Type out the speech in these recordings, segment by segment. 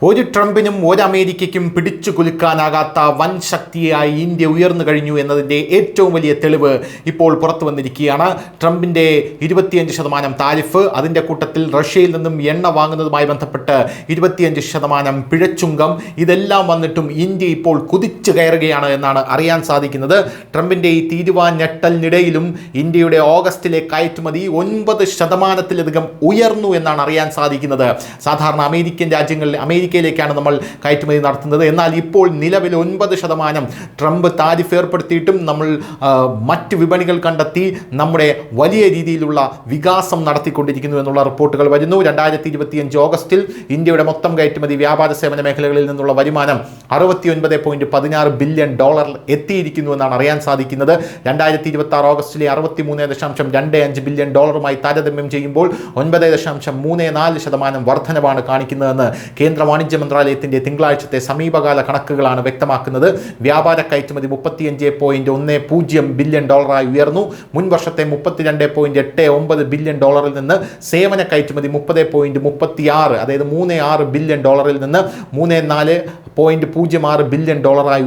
ഒരു ട്രംപിനും ഒരു അമേരിക്കയ്ക്കും പിടിച്ചു കുലുക്കാനാകാത്ത വൻ ശക്തിയായി ഇന്ത്യ ഉയർന്നു കഴിഞ്ഞു എന്നതിൻ്റെ ഏറ്റവും വലിയ തെളിവ് ഇപ്പോൾ പുറത്തു വന്നിരിക്കുകയാണ്. ട്രംപിൻ്റെ 25% താരിഫ്, അതിൻ്റെ കൂട്ടത്തിൽ റഷ്യയിൽ നിന്നും എണ്ണ വാങ്ങുന്നതുമായി ബന്ധപ്പെട്ട് 25% പിഴച്ചുങ്കം, ഇതെല്ലാം വന്നിട്ടും ഇന്ത്യ ഇപ്പോൾ കുതിച്ചു കയറുകയാണ് എന്നാണ് അറിയാൻ സാധിക്കുന്നത്. ട്രംപിൻ്റെ ഈ തീരുമാനഞ്ഞെട്ടലിനിടയിലും ഇന്ത്യയുടെ ഓഗസ്റ്റിലെ കയറ്റുമതി 9% ഉയർന്നു എന്നാണ് അറിയാൻ സാധിക്കുന്നത്. സാധാരണ അമേരിക്കൻ രാജ്യങ്ങളിൽ അമേരിക്കയിലേക്കാണ് നമ്മൾ കയറ്റുമതി നടത്തുന്നത്. എന്നാൽ ഇപ്പോൾ നിലവിൽ 9% ട്രംപ് താരിഫ് ഏർപ്പെടുത്തിയിട്ടും നമ്മൾ മറ്റ് വിപണികൾ കണ്ടെത്തി നമ്മുടെ വലിയ രീതിയിലുള്ള വികാസം നടത്തിക്കൊണ്ടിരിക്കുന്നു എന്നുള്ള റിപ്പോർട്ടുകൾ വരുന്നു. 2025 ഓഗസ്റ്റിൽ ഇന്ത്യയുടെ മൊത്തം കയറ്റുമതി വ്യാപാര സേവന മേഖലകളിൽ നിന്നുള്ള വരുമാനം $69.16 ബില്യൺ എത്തിയിരിക്കുന്നു എന്നാണ് അറിയാൻ സാധിക്കുന്നത്. 2026 ഓഗസ്റ്റിലെ $63.25 ബില്യൺ താരതമ്യം ചെയ്യുമ്പോൾ 9.34% വർധനവാണ് കാണിക്കുന്നതെന്ന് കേന്ദ്ര വാണിജ്യ മന്ത്രാലയത്തിൻ്റെ തിങ്കളാഴ്ചത്തെ സമീപകാല കണക്കുകളാണ് വ്യക്തമാക്കുന്നത്. വ്യാപാര കയറ്റുമതി $35.10 ബില്യൺ ഉയർന്നു. മുൻ വർഷത്തെ $32.89 ബില്യൺ നിന്ന് സേവന കയറ്റുമതി 30.36, അതായത് 36 ബില്യൺ നിന്ന് 34.06 ബില്യൺ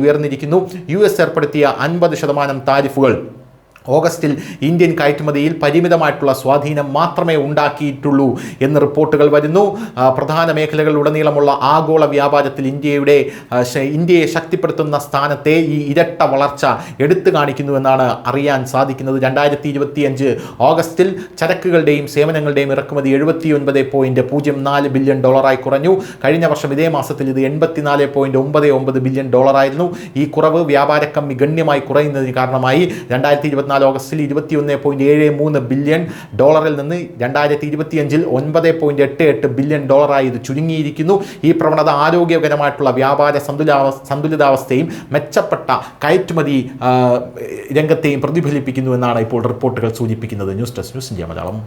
ഉയർന്നിരിക്കുന്നു. US ഏർപ്പെടുത്തിയ 50% താരിഫുകൾ ഓഗസ്റ്റിൽ ഇന്ത്യൻ കയറ്റുമതിയിൽ പരിമിതമായിട്ടുള്ള സ്വാധീനം മാത്രമേ ഉണ്ടാക്കിയിട്ടുള്ളൂ എന്ന് റിപ്പോർട്ടുകൾ വരുന്നു. പ്രധാന മേഖലകളിലുടനീളമുള്ള ആഗോള വ്യാപാരത്തിൽ ഇന്ത്യയെ ശക്തിപ്പെടുത്തുന്ന സ്ഥാനത്തെ ഈ ഇരട്ട വളർച്ച എടുത്തു കാണിക്കുന്നുവെന്നാണ് അറിയാൻ സാധിക്കുന്നത്. 2025 ഓഗസ്റ്റിൽ ചരക്കുകളുടെയും സേവനങ്ങളുടെയും ഇറക്കുമതി $79.04 ബില്യൺ കുറഞ്ഞു. കഴിഞ്ഞ വർഷം ഇതേ മാസത്തിൽ ഇത് $84.99 ബില്യൺ ആയിരുന്നു. ഈ കുറവ് വ്യാപാര കമ്മി ഗണ്യമായി കുറയുന്നതിന് കാരണമായി. 2024 ഓഗസ്റ്റിൽ $21.73 ബില്യൺ നിന്ന് 2025 $9.88 ബില്യൺ ഇത് ചുരുങ്ങിയിരിക്കുന്നു. ഈ പ്രവണത ആരോഗ്യകരമായിട്ടുള്ള വ്യാപാര സന്തുലിതാവസ്ഥയും മെച്ചപ്പെട്ട കയറ്റുമതി രംഗത്തെയും പ്രതിഫലിപ്പിക്കുന്നു എന്നാണ് ഇപ്പോൾ റിപ്പോർട്ടുകൾ സൂചിപ്പിക്കുന്നത്. News desk news India Malayalam.